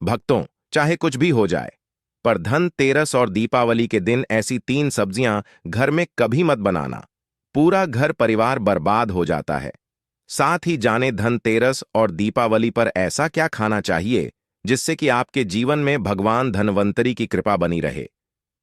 भक्तों, चाहे कुछ भी हो जाए, पर धनतेरस और दीपावली के दिन ऐसी 3 सब्जियां घर में कभी मत बनाना। पूरा घर परिवार बर्बाद हो जाता है। साथ ही जाने धनतेरस और दीपावली पर ऐसा क्या खाना चाहिए जिससे कि आपके जीवन में भगवान धनवंतरी की कृपा बनी रहे,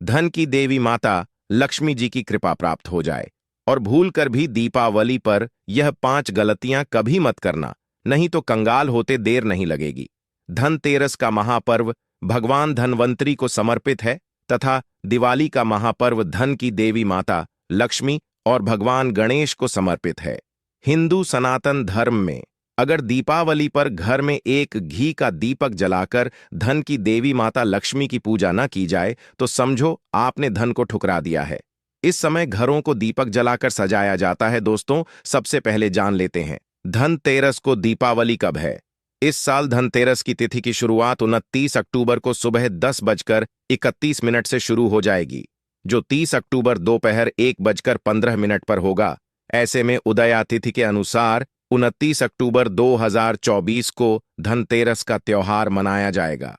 धन की देवी माता लक्ष्मी जी की कृपा प्राप्त हो जाए। और भूल कर भी दीपावली पर यह 5 गलतियां कभी मत करना, नहीं तो कंगाल होते देर नहीं लगेगी। धनतेरस का महापर्व भगवान धनवंतरी को समर्पित है तथा दिवाली का महापर्व धन की देवी माता लक्ष्मी और भगवान गणेश को समर्पित है। हिंदू सनातन धर्म में अगर दीपावली पर घर में एक घी का दीपक जलाकर धन की देवी माता लक्ष्मी की पूजा न की जाए तो समझो आपने धन को ठुकरा दिया है। इस समय घरों को दीपक जलाकर सजाया जाता है। दोस्तों, सबसे पहले जान लेते हैं धनतेरस को दीपावली कब है। इस साल धनतेरस की तिथि की शुरुआत 29 अक्टूबर को सुबह 10:31 से शुरू हो जाएगी, जो 30 अक्टूबर दोपहर 1:15 पर होगा। ऐसे में उदया तिथि के अनुसार 29 अक्टूबर 2024 को धनतेरस का त्योहार मनाया जाएगा।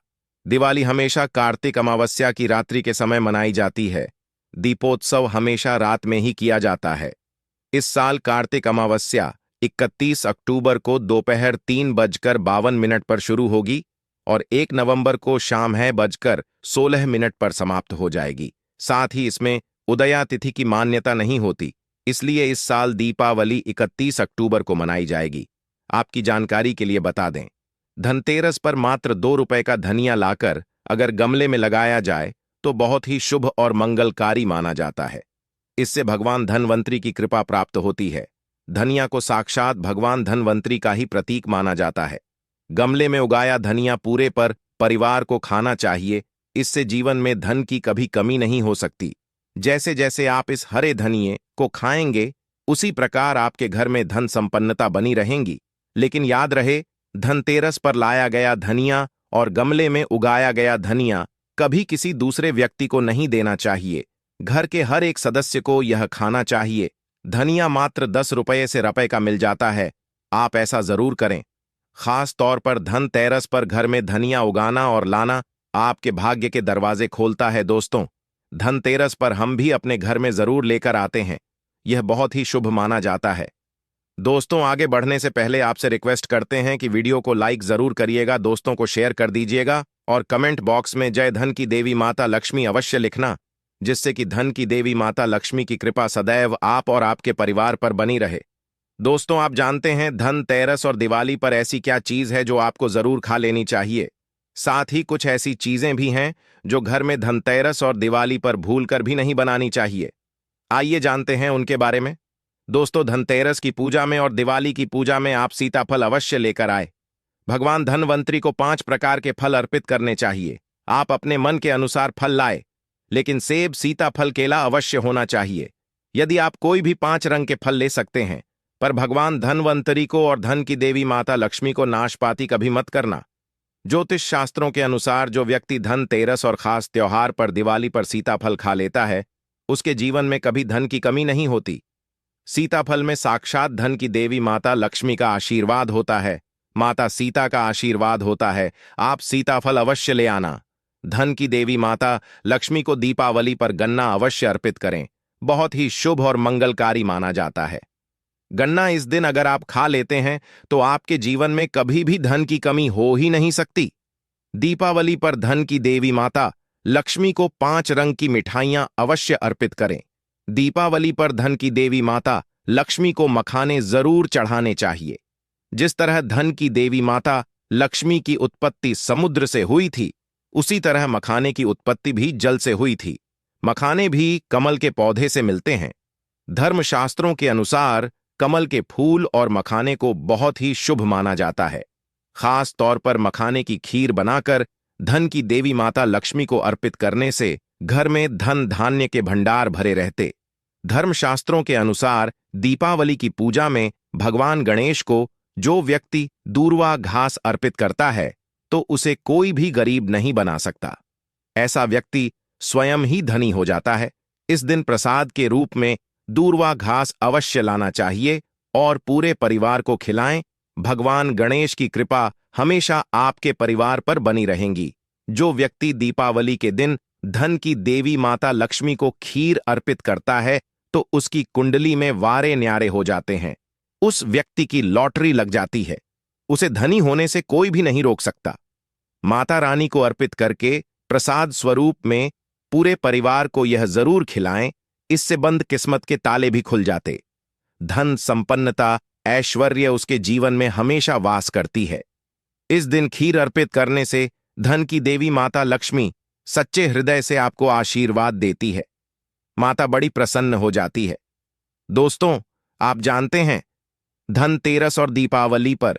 दिवाली हमेशा कार्तिक अमावस्या की रात्रि के समय मनाई जाती है। दीपोत्सव हमेशा रात में ही किया जाता है। इस साल कार्तिक अमावस्या 31 अक्टूबर को दोपहर 3:52 पर शुरू होगी और 1 नवंबर को शाम 6:16 पर समाप्त हो जाएगी। साथ ही इसमें उदया तिथि की मान्यता नहीं होती, इसलिए इस साल दीपावली 31 अक्टूबर को मनाई जाएगी। आपकी जानकारी के लिए बता दें, धनतेरस पर मात्र 2 रुपए का धनिया लाकर अगर गमले में लगाया जाए तो बहुत ही शुभ और मंगलकारी माना जाता है। इससे भगवान धनवंतरी की कृपा प्राप्त होती है। धनिया को साक्षात भगवान धनवंतरी का ही प्रतीक माना जाता है। गमले में उगाया धनिया पूरे पर परिवार को खाना चाहिए। इससे जीवन में धन की कभी कमी नहीं हो सकती। जैसे जैसे आप इस हरे धनिये को खाएंगे, उसी प्रकार आपके घर में धन संपन्नता बनी रहेंगी। लेकिन याद रहे, धनतेरस पर लाया गया धनिया और गमले में उगाया गया धनिया कभी किसी दूसरे व्यक्ति को नहीं देना चाहिए। घर के हर एक सदस्य को यह खाना चाहिए। धनिया मात्र 10 रुपये से रुपए का मिल जाता है। आप ऐसा जरूर करें। खास तौर पर धनतेरस पर घर में धनिया उगाना और लाना आपके भाग्य के दरवाजे खोलता है। दोस्तों, धनतेरस पर हम भी अपने घर में जरूर लेकर आते हैं। यह बहुत ही शुभ माना जाता है। दोस्तों, आगे बढ़ने से पहले आपसे रिक्वेस्ट करते हैं कि वीडियो को लाइक जरूर करिएगा, दोस्तों को शेयर कर दीजिएगा और कमेंट बॉक्स में जय धन की देवी माता लक्ष्मी अवश्य लिखना, जिससे कि धन की देवी माता लक्ष्मी की कृपा सदैव आप और आपके परिवार पर बनी रहे। दोस्तों, आप जानते हैं धनतेरस और दिवाली पर ऐसी क्या चीज है जो आपको जरूर खा लेनी चाहिए। साथ ही कुछ ऐसी चीजें भी हैं जो घर में धनतेरस और दिवाली पर भूलकर भी नहीं बनानी चाहिए। आइए जानते हैं उनके बारे में। दोस्तों, धनतेरस की पूजा में और दिवाली की पूजा में आप सीताफल अवश्य लेकर आए। भगवान धनवंतरी को 5 प्रकार के फल अर्पित करने चाहिए। आप अपने मन के अनुसार फल लाए, लेकिन सेब, सीताफल, केला अवश्य होना चाहिए। यदि आप कोई भी 5 रंग के फल ले सकते हैं, पर भगवान धनवंतरी को और धन की देवी माता लक्ष्मी को नाशपाती कभी मत करना। ज्योतिष शास्त्रों के अनुसार जो व्यक्ति धनतेरस और खास त्योहार पर दिवाली पर सीताफल खा लेता है, उसके जीवन में कभी धन की कमी नहीं होती। सीताफल में साक्षात धन की देवी माता लक्ष्मी का आशीर्वाद होता है, माता सीता का आशीर्वाद होता है। आप सीताफल अवश्य ले आना। धन की देवी माता लक्ष्मी को दीपावली पर गन्ना अवश्य अर्पित करें। बहुत ही शुभ और मंगलकारी माना जाता है। गन्ना इस दिन अगर आप खा लेते हैं तो आपके जीवन में कभी भी धन की कमी हो ही नहीं सकती। दीपावली पर धन की देवी माता लक्ष्मी को 5 रंग की मिठाइयां अवश्य अर्पित करें। दीपावली पर धन की देवी माता लक्ष्मी को मखाने जरूर चढ़ाने चाहिए। जिस तरह धन की देवी माता लक्ष्मी की उत्पत्ति समुद्र से हुई थी, उसी तरह मखाने की उत्पत्ति भी जल से हुई थी। मखाने भी कमल के पौधे से मिलते हैं। धर्मशास्त्रों के अनुसार कमल के फूल और मखाने को बहुत ही शुभ माना जाता है। खास तौर पर मखाने की खीर बनाकर धन की देवी माता लक्ष्मी को अर्पित करने से घर में धन धान्य के भंडार भरे रहते। धर्मशास्त्रों के अनुसार दीपावली की पूजा में भगवान गणेश को जो व्यक्ति दूर्वा घास अर्पित करता है, तो उसे कोई भी गरीब नहीं बना सकता। ऐसा व्यक्ति स्वयं ही धनी हो जाता है। इस दिन प्रसाद के रूप में दूर्वा घास अवश्य लाना चाहिए और पूरे परिवार को खिलाएं। भगवान गणेश की कृपा हमेशा आपके परिवार पर बनी रहेंगी। जो व्यक्ति दीपावली के दिन धन की देवी माता लक्ष्मी को खीर अर्पित करता है तो उसकी कुंडली में वारे न्यारे हो जाते हैं। उस व्यक्ति की लॉटरी लग जाती है। उसे धनी होने से कोई भी नहीं रोक सकता। माता रानी को अर्पित करके प्रसाद स्वरूप में पूरे परिवार को यह जरूर खिलाएं, इससे बंद किस्मत के ताले भी खुल जाते। धन, संपन्नता, ऐश्वर्य उसके जीवन में हमेशा वास करती है। इस दिन खीर अर्पित करने से धन की देवी माता लक्ष्मी सच्चे हृदय से आपको आशीर्वाद देती है। माता बड़ी प्रसन्न हो जाती है। दोस्तों, आप जानते हैं धनतेरस और दीपावली पर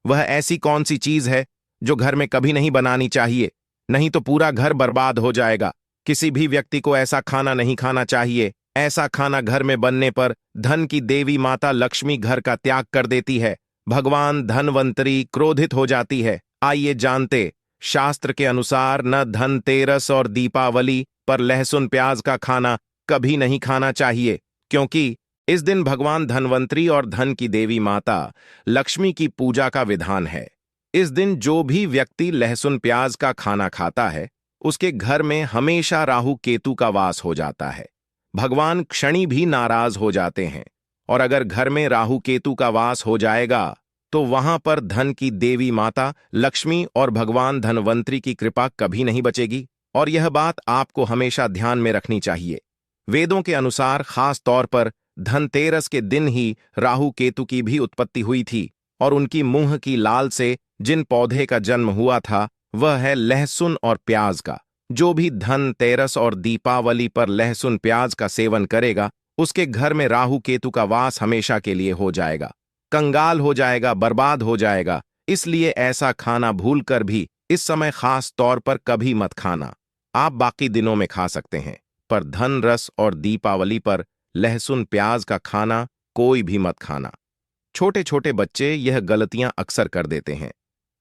वह ऐसी कौन सी चीज है जो घर में कभी नहीं बनानी चाहिए, नहीं तो पूरा घर बर्बाद हो जाएगा। किसी भी व्यक्ति को ऐसा खाना नहीं खाना चाहिए। ऐसा खाना घर में बनने पर धन की देवी माता लक्ष्मी घर का त्याग कर देती है। भगवान धनवंतरी क्रोधित हो जाती है। आइए जानते, शास्त्र के अनुसार न धनतेरस और दीपावली पर लहसुन प्याज का खाना कभी नहीं खाना चाहिए, क्योंकि इस दिन भगवान धनवंतरी और धन की देवी माता लक्ष्मी की पूजा का विधान है। इस दिन जो भी व्यक्ति लहसुन प्याज का खाना खाता है उसके घर में हमेशा राहु केतु का वास हो जाता है। भगवान क्षणी भी नाराज हो जाते हैं, और अगर घर में राहु केतु का वास हो जाएगा तो वहां पर धन की देवी माता लक्ष्मी और भगवान धनवंतरी की कृपा कभी नहीं बचेगी। और यह बात आपको हमेशा ध्यान में रखनी चाहिए। वेदों के अनुसार खास तौर पर धनतेरस के दिन ही राहु केतु की भी उत्पत्ति हुई थी, और उनकी मुंह की लाल से जिन पौधे का जन्म हुआ था वह है लहसुन और प्याज का। जो भी धनतेरस और दीपावली पर लहसुन प्याज का सेवन करेगा उसके घर में राहु केतु का वास हमेशा के लिए हो जाएगा, कंगाल हो जाएगा, बर्बाद हो जाएगा। इसलिए ऐसा खाना भूलकर भी इस समय खास तौर पर कभी मत खाना। आप बाकी दिनों में खा सकते हैं, पर धन रस और दीपावली पर लहसुन प्याज का खाना कोई भी मत खाना। छोटे छोटे बच्चे यह गलतियां अक्सर कर देते हैं।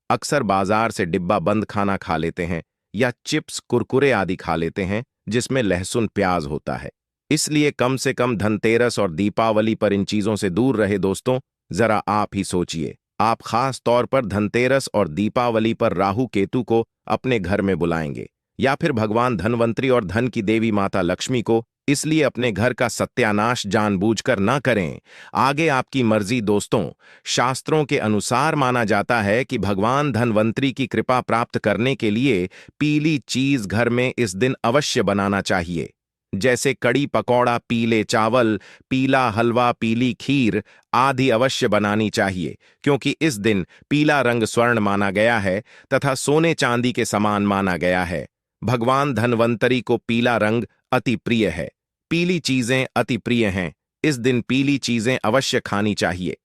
अक्सर बाजार से डिब्बा बंद खाना खा लेते हैं या चिप्स, कुरकुरे आदि खा लेते हैं जिसमें लहसुन प्याज होता है। इसलिए कम से कम धनतेरस और दीपावली पर इन चीजों से दूर रहे। दोस्तों, जरा आप ही सोचिए, आप खास तौर पर धनतेरस और दीपावली पर राहु केतु को अपने घर में बुलाएंगे या फिर भगवान धनवंतरी और धन की देवी माता लक्ष्मी को, इसलिए अपने घर का सत्यानाश जानबूझकर ना करें। आगे आपकी मर्जी। दोस्तों, शास्त्रों के अनुसार माना जाता है कि भगवान धनवंतरी की कृपा प्राप्त करने के लिए पीली चीज घर में इस दिन अवश्य बनाना चाहिए, जैसे कड़ी पकौड़ा, पीले चावल, पीला हलवा, पीली खीर आदि अवश्य बनानी चाहिए, क्योंकि इस दिन पीला रंग स्वर्ण माना गया है तथा सोने चांदी के समान माना गया है। भगवान धनवंतरी को पीला रंग अति प्रिय है। पीली चीजें अति प्रिय हैं। इस दिन पीली चीजें अवश्य खानी चाहिए।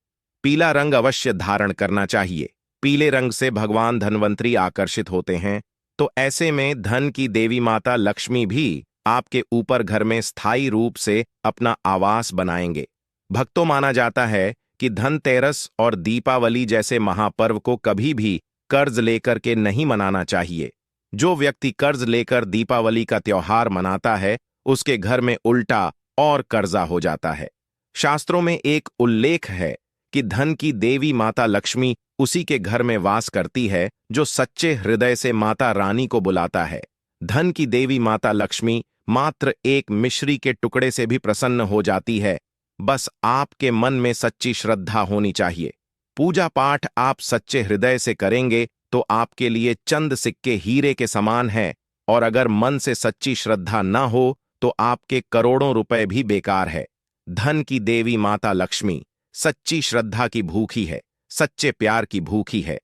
पीला रंग अवश्य धारण करना चाहिए। पीले रंग से भगवान धनवंतरी आकर्षित होते हैं, तो ऐसे में धन की देवी माता लक्ष्मी भी आपके ऊपर घर में स्थायी रूप से अपना आवास बनाएंगे। भक्तों, माना जाता है कि धनतेरस और दीपावली जैसे महापर्व को कभी भी कर्ज लेकर के नहीं मनाना चाहिए। जो व्यक्ति कर्ज लेकर दीपावली का त्योहार मनाता है उसके घर में उल्टा और कर्जा हो जाता है। शास्त्रों में एक उल्लेख है कि धन की देवी माता लक्ष्मी उसी के घर में वास करती है जो सच्चे हृदय से माता रानी को बुलाता है। धन की देवी माता लक्ष्मी मात्र एक मिश्री के टुकड़े से भी प्रसन्न हो जाती है। बस आपके मन में सच्ची श्रद्धा होनी चाहिए। पूजा पाठ आप सच्चे हृदय से करेंगे तो आपके लिए चंद सिक्के हीरे के समान है, और अगर मन से सच्ची श्रद्धा न हो तो आपके करोड़ों रुपए भी बेकार है। धन की देवी माता लक्ष्मी सच्ची श्रद्धा की भूखी है, सच्चे प्यार की भूखी है,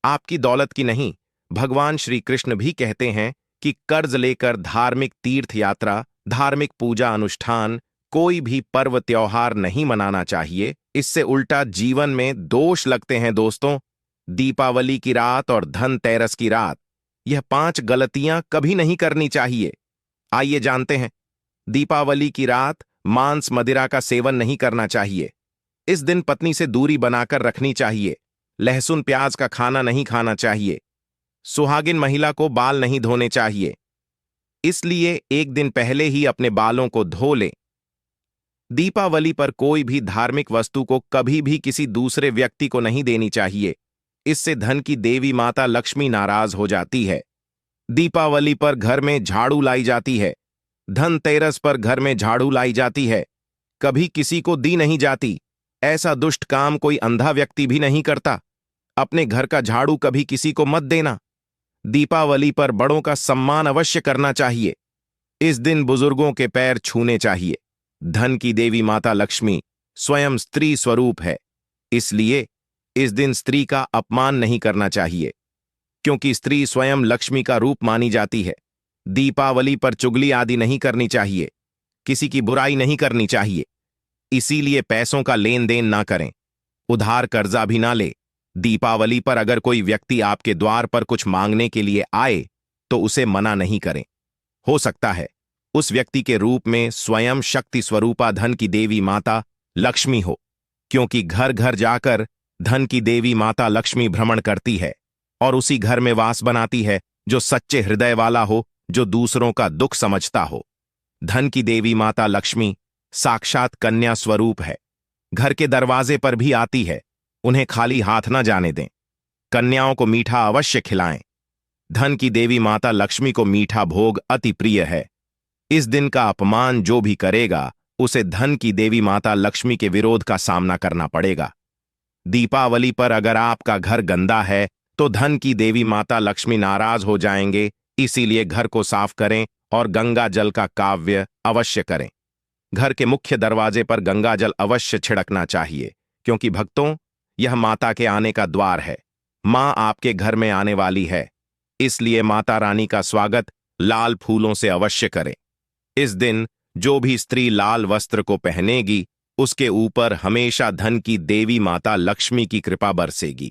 आपकी दौलत की नहीं। भगवान श्री कृष्ण भी कहते हैं कि कर्ज लेकर धार्मिक तीर्थ यात्रा, धार्मिक पूजा अनुष्ठान, कोई भी पर्व त्योहार नहीं मनाना चाहिए। इससे उल्टा जीवन में दोष लगते हैं। दोस्तों, दीपावली की रात और धनतेरस की रात, यह 5 गलतियां कभी नहीं करनी चाहिए। आइए जानते हैं। दीपावली की रात मांस मदिरा का सेवन नहीं करना चाहिए। इस दिन पत्नी से दूरी बनाकर रखनी चाहिए। लहसुन प्याज का खाना नहीं खाना चाहिए। सुहागिन महिला को बाल नहीं धोने चाहिए, इसलिए एक दिन पहले ही अपने बालों को धो लें। दीपावली पर कोई भी धार्मिक वस्तु को कभी भी किसी दूसरे व्यक्ति को नहीं देनी चाहिए। इससे धन की देवी माता लक्ष्मी नाराज हो जाती है। दीपावली पर घर में झाड़ू लाई जाती है। धनतेरस पर घर में झाड़ू लाई जाती है, कभी किसी को दी नहीं जाती। ऐसा दुष्ट काम कोई अंधा व्यक्ति भी नहीं करता। अपने घर का झाड़ू कभी किसी को मत देना। दीपावली पर बड़ों का सम्मान अवश्य करना चाहिए। इस दिन बुजुर्गों के पैर छूने चाहिए। धन की देवी माता लक्ष्मी स्वयं स्त्री स्वरूप है, इसलिए इस दिन स्त्री का अपमान नहीं करना चाहिए, क्योंकि स्त्री स्वयं लक्ष्मी का रूप मानी जाती है। दीपावली पर चुगली आदि नहीं करनी चाहिए, किसी की बुराई नहीं करनी चाहिए। इसीलिए पैसों का लेन देन ना करें, उधार कर्जा भी ना ले। दीपावली पर अगर कोई व्यक्ति आपके द्वार पर कुछ मांगने के लिए आए तो उसे मना नहीं करें। हो सकता है उस व्यक्ति के रूप में स्वयं शक्ति स्वरूपा धन की देवी माता लक्ष्मी हो, क्योंकि घर घर जाकर धन की देवी माता लक्ष्मी भ्रमण करती है और उसी घर में वास बनाती है जो सच्चे हृदय वाला हो, जो दूसरों का दुख समझता हो। धन की देवी माता लक्ष्मी साक्षात कन्या स्वरूप है। घर के दरवाजे पर भी आती है। उन्हें खाली हाथ न जाने दें। कन्याओं को मीठा अवश्य खिलाएं। धन की देवी माता लक्ष्मी को मीठा भोग अति प्रिय है। इस दिन का अपमान जो भी करेगा उसे धन की देवी माता लक्ष्मी के विरोध का सामना करना पड़ेगा। दीपावली पर अगर आपका घर गंदा है तो धन की देवी माता लक्ष्मी नाराज हो जाएंगे, इसीलिए घर को साफ करें और गंगा जल का काव्य अवश्य करें। घर के मुख्य दरवाजे पर गंगा जल अवश्य छिड़कना चाहिए, क्योंकि भक्तों, यह माता के आने का द्वार है। मां आपके घर में आने वाली है, इसलिए माता रानी का स्वागत लाल फूलों से अवश्य करें। इस दिन जो भी स्त्री लाल वस्त्र को पहनेगी उसके ऊपर हमेशा धन की देवी माता लक्ष्मी की कृपा बरसेगी।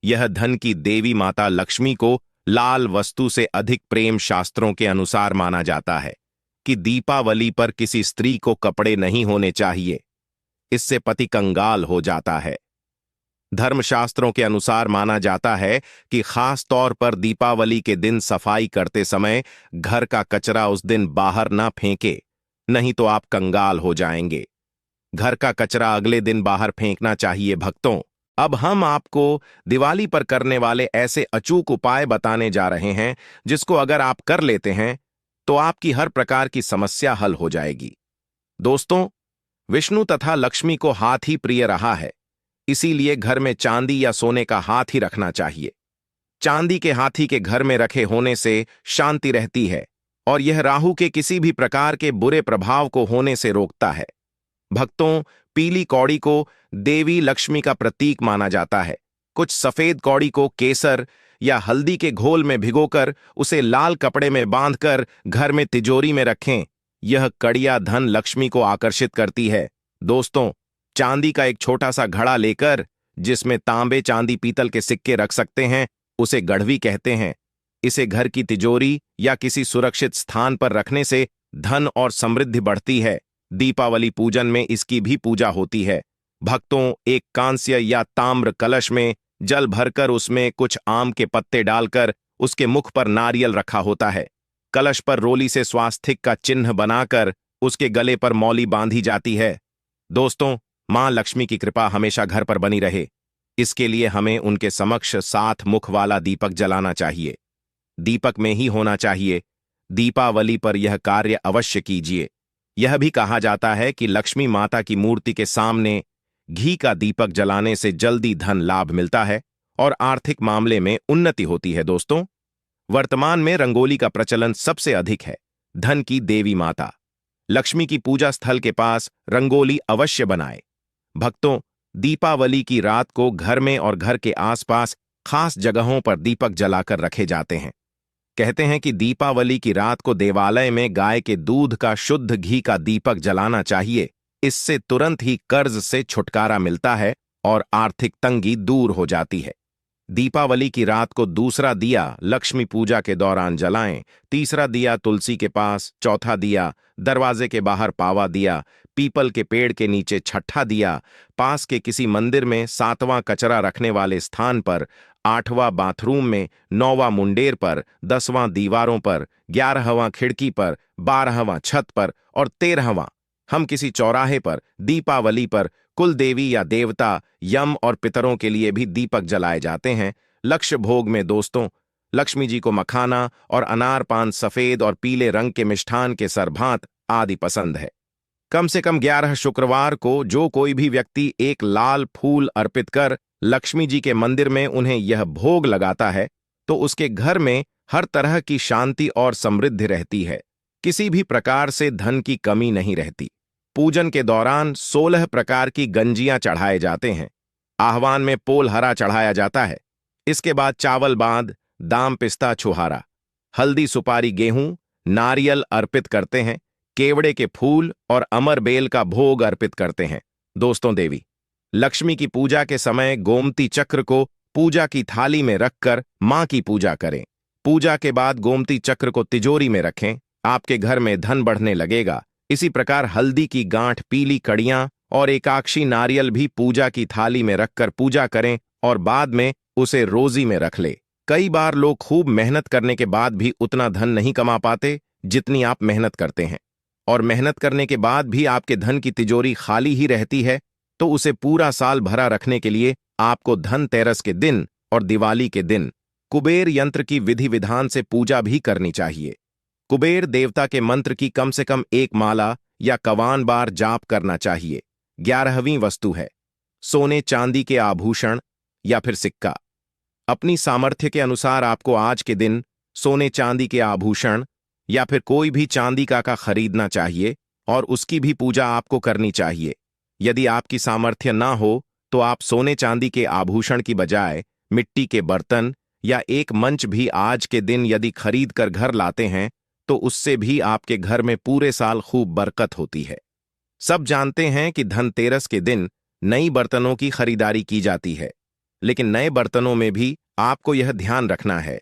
यह धन की देवी माता लक्ष्मी को लाल वस्तु से अधिक प्रेम शास्त्रों के अनुसार माना जाता है कि दीपावली पर किसी स्त्री को कपड़े नहीं होने चाहिए, इससे पति कंगाल हो जाता है। धर्मशास्त्रों के अनुसार माना जाता है कि खास तौर पर दीपावली के दिन सफाई करते समय घर का कचरा उस दिन बाहर ना फेंके, नहीं तो आप कंगाल हो जाएंगे। घर का कचरा अगले दिन बाहर फेंकना चाहिए। भक्तों, अब हम आपको दिवाली पर करने वाले ऐसे अचूक उपाय बताने जा रहे हैं जिसको अगर आप कर लेते हैं तो आपकी हर प्रकार की समस्या हल हो जाएगी। दोस्तों, विष्णु तथा लक्ष्मी को हाथी प्रिय रहा है, इसीलिए घर में चांदी या सोने का हाथी रखना चाहिए। चांदी के हाथी के घर में रखे होने से शांति रहती है और यह राहु के किसी भी प्रकार के बुरे प्रभाव को होने से रोकता है। भक्तों, पीली कौड़ी को देवी लक्ष्मी का प्रतीक माना जाता है। कुछ सफेद कौड़ी को केसर या हल्दी के घोल में भिगोकर उसे लाल कपड़े में बांधकर घर में तिजोरी में रखें। यह कड़िया धन लक्ष्मी को आकर्षित करती है। दोस्तों, चांदी का एक छोटा सा घड़ा लेकर जिसमें तांबे, चांदी, पीतल के सिक्के रख सकते हैं, उसे गढ़वी कहते हैं। इसे घर की तिजोरी या किसी सुरक्षित स्थान पर रखने से धन और समृद्धि बढ़ती है। दीपावली पूजन में इसकी भी पूजा होती है। भक्तों, एक कांस्य या ताम्र कलश में जल भरकर उसमें कुछ आम के पत्ते डालकर उसके मुख पर नारियल रखा होता है। कलश पर रोली से स्वास्तिक का चिन्ह बनाकर उसके गले पर मौली बांधी जाती है। दोस्तों, मां लक्ष्मी की कृपा हमेशा घर पर बनी रहे, इसके लिए हमें उनके समक्ष 7 मुख वाला दीपक जलाना चाहिए। दीपक में ही होना चाहिए। दीपावली पर यह कार्य अवश्य कीजिए। यह भी कहा जाता है कि लक्ष्मी माता की मूर्ति के सामने घी का दीपक जलाने से जल्दी धन लाभ मिलता है और आर्थिक मामले में उन्नति होती है। दोस्तों, वर्तमान में रंगोली का प्रचलन सबसे अधिक है। धन की देवी माता लक्ष्मी की पूजा स्थल के पास रंगोली अवश्य बनाएं। भक्तों, दीपावली की रात को घर में और घर के आसपास खास जगहों पर दीपक जलाकर रखे जाते हैं। कहते हैं कि दीपावली की रात को देवालय में गाय के दूध का शुद्ध घी का दीपक जलाना चाहिए। इससे तुरंत ही कर्ज से छुटकारा मिलता है और आर्थिक तंगी दूर हो जाती है। दीपावली की रात को दूसरा दिया लक्ष्मी पूजा के दौरान जलाएं, तीसरा दिया तुलसी के पास, चौथा दिया दरवाजे के बाहर, पावा दिया पीपल के पेड़ के नीचे, छठा दिया पास के किसी मंदिर में, 7वां कचरा रखने वाले स्थान पर, 8वां बाथरूम में, 9वां मुंडेर पर, 10वां दीवारों पर, 11वां खिड़की पर, 12वां छत पर और 13वां हम किसी चौराहे पर दीपावली पर कुल देवी या देवता यम और पितरों के लिए भी दीपक जलाए जाते हैं। लक्ष्य भोग में दोस्तों, लक्ष्मी जी को मखाना और अनार पान सफेद और पीले रंग के मिष्ठान के सरभांत आदि पसंद है। कम से कम 11 शुक्रवार को जो कोई भी व्यक्ति एक लाल फूल अर्पित कर लक्ष्मी जी के मंदिर में उन्हें यह भोग लगाता है तो उसके घर में हर तरह की शांति और समृद्धि रहती है। किसी भी प्रकार से धन की कमी नहीं रहती। पूजन के दौरान 16 प्रकार की गंजियां चढ़ाए जाते हैं। आह्वान में पोल हरा चढ़ाया जाता है। इसके बाद चावल बांध, दाम पिस्ता छुहारा, हल्दी सुपारी गेहूं, नारियल अर्पित करते हैं। केवड़े के फूल और अमर बेल का भोग अर्पित करते हैं। दोस्तों, देवी लक्ष्मी की पूजा के समय गोमती चक्र को पूजा की थाली में रखकर मां की पूजा करें। पूजा के बाद गोमती चक्र को तिजोरी में रखें। आपके घर में धन बढ़ने लगेगा। इसी प्रकार हल्दी की गांठ, पीली कड़ियां और एकाक्षी नारियल भी पूजा की थाली में रखकर पूजा करें और बाद में उसे रोजी में रख ले। कई बार लोग खूब मेहनत करने के बाद भी उतना धन नहीं कमा पाते जितनी आप मेहनत करते हैं, और मेहनत करने के बाद भी आपके धन की तिजोरी खाली ही रहती है, तो उसे पूरा साल भरा रखने के लिए आपको धनतेरस के दिन और दिवाली के दिन कुबेर यंत्र की विधि विधान से पूजा भी करनी चाहिए। कुबेर देवता के मंत्र की कम से कम एक माला या कवान बार जाप करना चाहिए। 11वीं वस्तु है सोने चांदी के आभूषण या फिर सिक्का। अपनी सामर्थ्य के अनुसार आपको आज के दिन सोने चांदी के आभूषण या फिर कोई भी चांदी का खरीदना चाहिए और उसकी भी पूजा आपको करनी चाहिए। यदि आपकी सामर्थ्य ना हो तो आप सोने चांदी के आभूषण की बजाय मिट्टी के बर्तन या एक मंच भी आज के दिन यदि खरीद कर घर लाते हैं तो उससे भी आपके घर में पूरे साल खूब बरकत होती है। सब जानते हैं कि धनतेरस के दिन नई बर्तनों की खरीदारी की जाती है, लेकिन नए बर्तनों में भी आपको यह ध्यान रखना है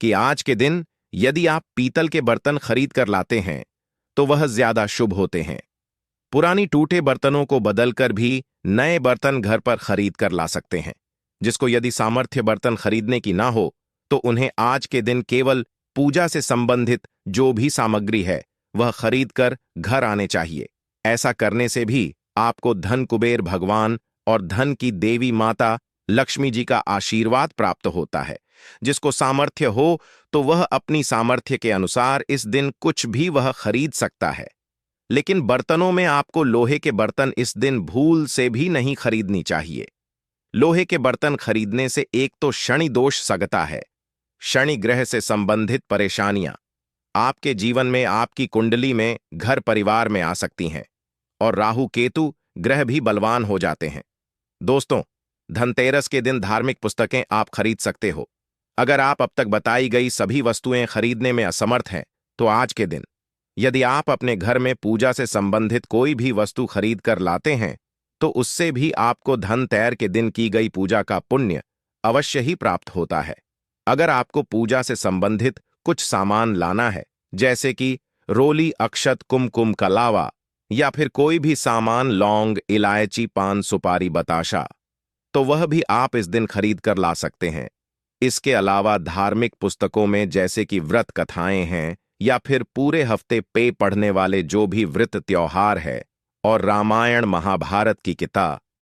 कि आज के दिन यदि आप पीतल के बर्तन खरीद कर लाते हैं तो वह ज्यादा शुभ होते हैं। पुरानी टूटे बर्तनों को बदलकर भी नए बर्तन घर पर खरीद कर ला सकते हैं। जिसको यदि सामर्थ्य बर्तन खरीदने की ना हो तो उन्हें आज के दिन केवल पूजा से संबंधित जो भी सामग्री है वह खरीद कर घर आने चाहिए। ऐसा करने से भी आपको धन कुबेर भगवान और धन की देवी माता लक्ष्मी जी का आशीर्वाद प्राप्त होता है। जिसको सामर्थ्य हो तो वह अपनी सामर्थ्य के अनुसार इस दिन कुछ भी वह खरीद सकता है, लेकिन बर्तनों में आपको लोहे के बर्तन इस दिन भूल से भी नहीं खरीदनी चाहिए। लोहे के बर्तन खरीदने से एक तो शनि दोष सगता है, शनि ग्रह से संबंधित परेशानियां आपके जीवन में, आपकी कुंडली में, घर परिवार में आ सकती हैं, और राहु केतु ग्रह भी बलवान हो जाते हैं। दोस्तों, धनतेरस के दिन धार्मिक पुस्तकें आप खरीद सकते हो। अगर आप अब तक बताई गई सभी वस्तुएं खरीदने में असमर्थ हैं तो आज के दिन यदि आप अपने घर में पूजा से संबंधित कोई भी वस्तु खरीद कर लाते हैं तो उससे भी आपको धनतेरस के दिन की गई पूजा का पुण्य अवश्य ही प्राप्त होता है। अगर आपको पूजा से संबंधित कुछ सामान लाना है, जैसे कि रोली, अक्षत, कुमकुम का लावा या फिर कोई भी सामान, लौंग, इलायची, पान, सुपारी, बताशा, तो वह भी आप इस दिन खरीद कर ला सकते हैं। इसके अलावा धार्मिक पुस्तकों में जैसे कि व्रत कथाएं हैं या फिर पूरे हफ्ते पे पढ़ने वाले जो भी व्रत त्योहार है और रामायण महाभारत की किताब